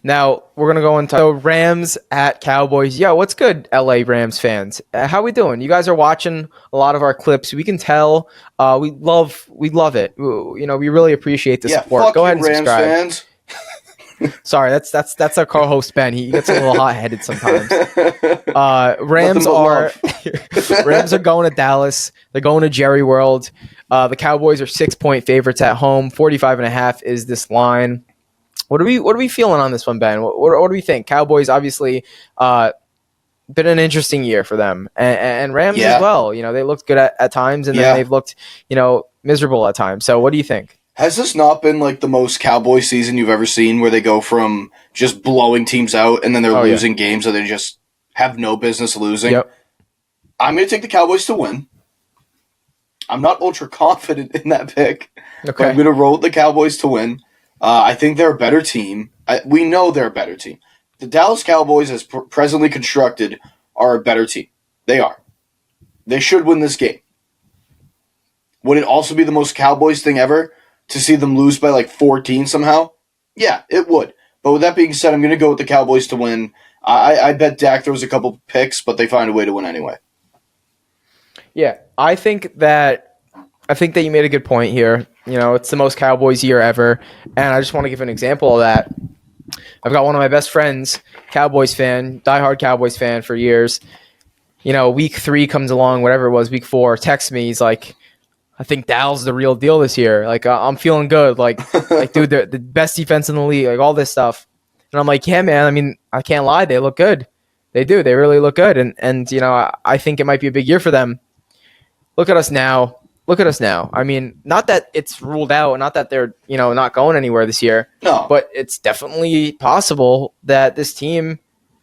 Now we're gonna go into Rams at Cowboys. Yo, what's good, LA Rams fans? How we doing? You guys are watching a lot of our clips. We can tell. We love it. We really appreciate the Yeah, support. fuck Go you, ahead and Rams subscribe. fans. Sorry, that's our co-host Ben. He gets a little hot-headed sometimes. Rams Nothing but are love. Rams are going to Dallas. They're going to Jerry World. The Cowboys are 6-point favorites at home. 45.5 is this line. What are we feeling on this one, Ben? What do we think? Cowboys obviously been an interesting year for them, and Rams Yeah. as well. They looked good at times, and then they've looked miserable at times. So what do you think? Has this not been like the most Cowboy season you've ever seen, where they go from just blowing teams out and then they're losing games that they just have no business losing? Yep. I'm going to take the Cowboys to win. I'm not ultra confident in that pick, but I'm going to roll with the Cowboys to win. I think they're a better team. We know they're a better team. The Dallas Cowboys, as presently constructed, are a better team. They are. They should win this game. Would it also be the most Cowboys thing ever to see them lose by like 14 somehow? Yeah, it would. But with that being said, I'm going to go with the Cowboys to win. I bet Dak throws a couple picks, but they find a way to win anyway. Yeah, I think that you made a good point here. It's the most Cowboys year ever, and I just want to give an example of that. I've got one of my best friends, Cowboys fan, diehard Cowboys fan for years. Week 3 comes along, whatever it was, week 4, texts me. He's like, I think Dal's the real deal this year. Like, I'm feeling good. Like, dude, they're the best defense in the league. Like, all this stuff. And I'm like, yeah, man. I mean, I can't lie. They look good. They do. They really look good. And I think it might be a big year for them. Look at us now. I mean, not that it's ruled out, not that they're, not going anywhere this year. No. But it's definitely possible that this team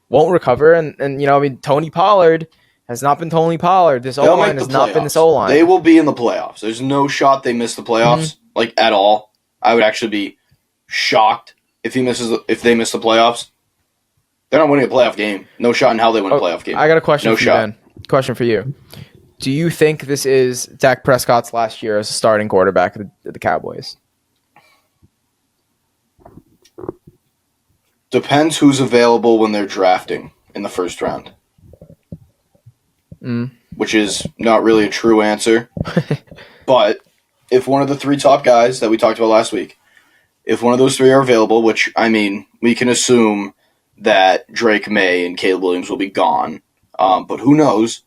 won't recover. And I mean, Tony Pollard has not been Tony Pollard. This O-line has not been this O-line. They will be in the playoffs. There's no shot they miss the playoffs, like at all. I would actually be shocked if they miss the playoffs. They're not winning a playoff game. No shot in hell they win a playoff game. I got a question for you, shot. Ben. Question for you. Do you think this is Dak Prescott's last year as a starting quarterback of the Cowboys? Depends who's available when they're drafting in the first round. Which is not really a true answer. But if one of the 3 top guys that we talked about last week, if one of those 3 are available, which, I mean, we can assume that Drake May and Caleb Williams will be gone. But who knows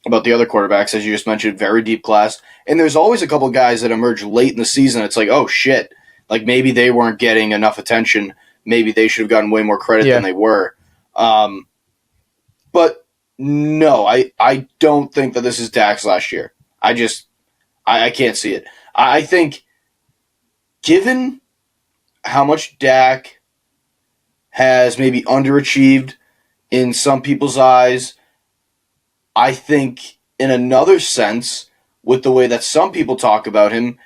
about the other quarterbacks, as you just mentioned, very deep class. And there's always a couple guys that emerge late in the season. It's like, oh, shit. Like, maybe they weren't getting enough attention. Maybe they should have gotten way more credit than they were. But no, I don't think that this is Dak's last year. I can't see it. I think, given how much Dak has maybe underachieved in some people's eyes, I think in another sense, with the way that some people talk about him,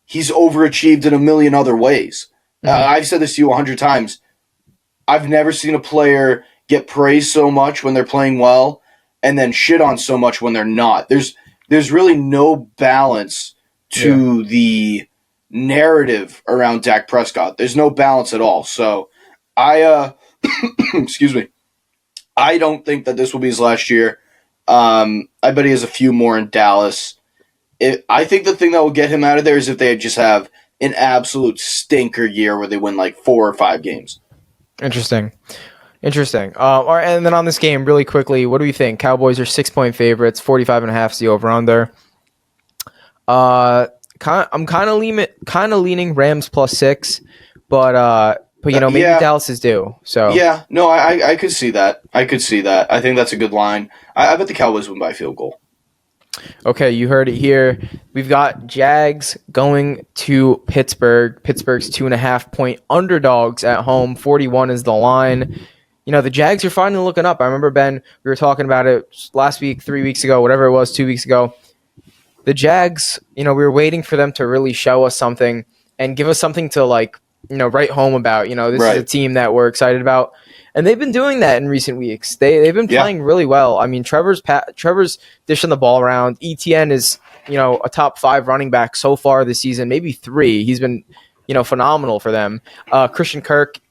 he's overachieved in a million other ways. I've said this to you 100 times. I've never seen a player get praised so much when they're playing well and then shit on so much when they're not. There's really no balance to the narrative around Dak Prescott. There's no balance at all. So excuse me. I don't think that this will be his last year. I bet he has a few more in Dallas. I think the thing that will get him out of there is if they just have an absolute stinker year where they win like 4 or 5 games. Interesting. All right, and then on this game, really quickly, what do you think? Cowboys are 6-point favorites. 45.5 is the over/under. I'm kind of leaning Rams +6, but maybe Dallas is due. So yeah, no, I could see that. I think that's a good line. I bet the Cowboys win by field goal. Okay, you heard it here. We've got Jags going to Pittsburgh. Pittsburgh's 2.5-point underdogs at home. 41 is the line. The Jags are finally looking up. I remember, Ben, we were talking about it last week, 3 weeks ago, whatever it was, 2 weeks ago. The Jags, we were waiting for them to really show us something and give us something to, write home about. This is a team that we're excited about. And they've been doing that in recent weeks. They've been playing really well. I mean, Trevor's dishing the ball around. ETN is, a top 5 running back so far this season, maybe 3. He's been, phenomenal for them. Christian Kirk,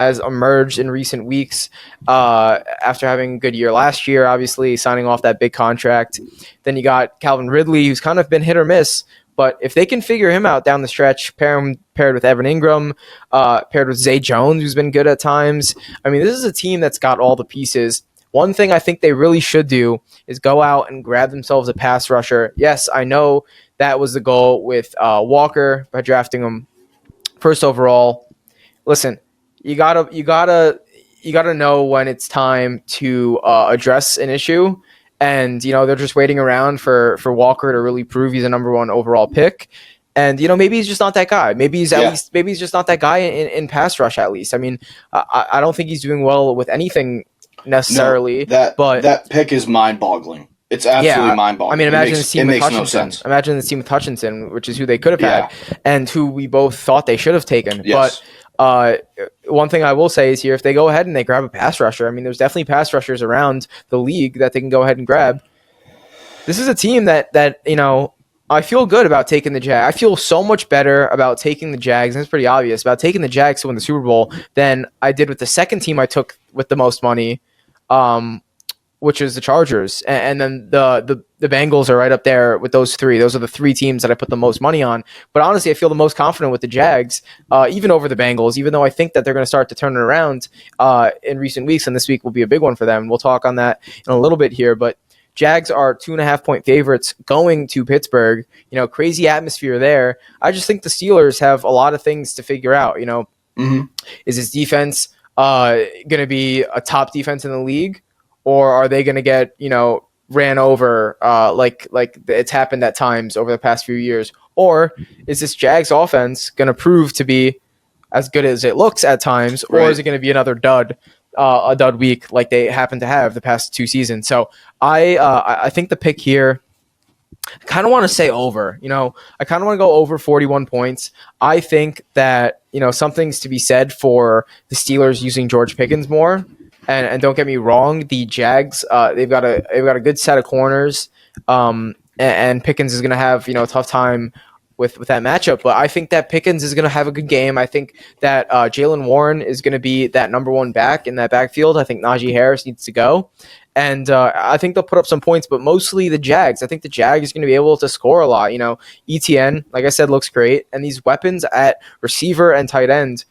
has emerged in recent weeks after having a good year last year, obviously signing off that big contract. Then you got Calvin Ridley, who's kind of been hit or miss. But if they can figure him out down the stretch, paired with Evan Ingram, paired with Zay Jones, who's been good at times, I mean, this is a team that's got all the pieces. One thing I think they really should do is go out and grab themselves a pass rusher. Yes, I know that was the goal with Walker by drafting him first overall. Listen, you gotta know when it's time to address an issue, and they're just waiting around for Walker to really prove he's a number one overall pick. And maybe he's just not that guy. Maybe he's just not that guy in pass rush. At least, I mean, I don't think he's doing well with anything necessarily. No, but that pick is mind-boggling. It's absolutely mind-boggling. I mean, imagine the team with Hutchinson. No sense. Imagine the team with Hutchinson, which is who they could have had, and who we both thought they should have taken. Yes. But one thing I will say is here, if they go ahead and they grab a pass rusher, I mean, there's definitely pass rushers around the league that they can go ahead and grab. This is a team that I feel good about taking the Jags. I feel so much better about taking the Jags, and it's pretty obvious, about taking the Jags to win the Super Bowl than I did with the second team I took with the most money, which is the Chargers. And then the Bengals are right up there with those three. Those are the three teams that I put the most money on. But honestly, I feel the most confident with the Jags, even over the Bengals, even though I think that they're going to start to turn it around in recent weeks, and this week will be a big one for them. We'll talk on that in a little bit here, but Jags are 2.5-point favorites going to Pittsburgh. Crazy atmosphere there. I just think the Steelers have a lot of things to figure out. Is this defense going to be a top defense in the league, or are they going to get ran over like it's happened at times over the past few years, or is this Jags offense going to prove to be as good as it looks at times, or is it going to be another dud? A dud week like they happen to have the past two seasons. So I think the pick here, I kind of want to say over. I kind of want to go over 41 points. I think that something's to be said for the Steelers using George Pickens more. And don't get me wrong, the Jags they've got a good set of corners, and Pickens is going to have a tough time with that matchup. But I think that Pickens is going to have a good game. I think that Jaylen Warren is going to be that number one back in that backfield. I think Najee Harris needs to go. And I think they'll put up some points, but mostly the Jags. I think the Jags is going to be able to score a lot. ETN, like I said, looks great. And these weapons at receiver and tight end,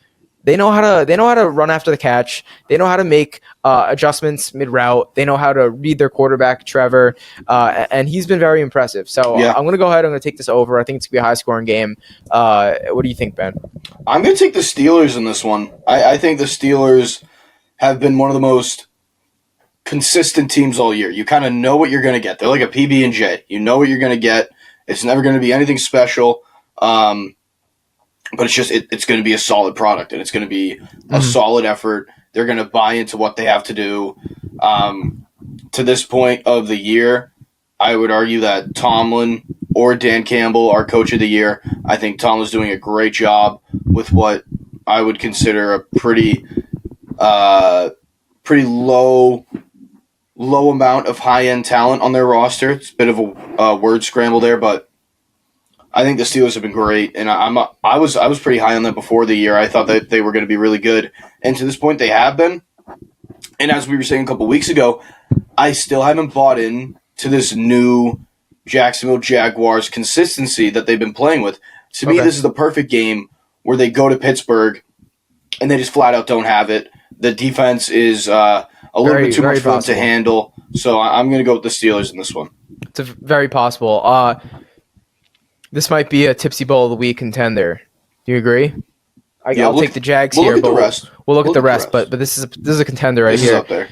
they know how to run after the catch. They know how to make adjustments mid-route. They know how to read their quarterback, Trevor, and he's been very impressive. So I'm going to go ahead. I'm going to take this over. I think it's going to be a high-scoring game. What do you think, Ben? I'm going to take the Steelers in this one. I think the Steelers have been one of the most consistent teams all year. You kind of know what you're going to get. They're like a PB&J. You know what you're going to get. It's never going to be anything special. But it's just it's going to be a solid product, and it's going to be a solid effort. They're going to buy into what they have to do. To this point of the year, I would argue that Tomlin or Dan Campbell are coach of the year. I think Tomlin's doing a great job with what I would consider a pretty low amount of high-end talent on their roster. It's a bit of a word scramble there, but I think the Steelers have been great, and I was pretty high on them before the year. I thought that they were going to be really good, and to this point, they have been. And as we were saying a couple weeks ago, I still haven't bought in to this new Jacksonville Jaguars consistency that they've been playing with. To me, this is the perfect game where they go to Pittsburgh and they just flat out don't have it. The defense is a little bit too much for them to handle, so I'm going to go with the Steelers in this one. It's very possible. This might be a tipsy bowl of the week contender. Do you agree? I'll take the Jags here, but we'll look at the rest. But this is a contender right here. Up there.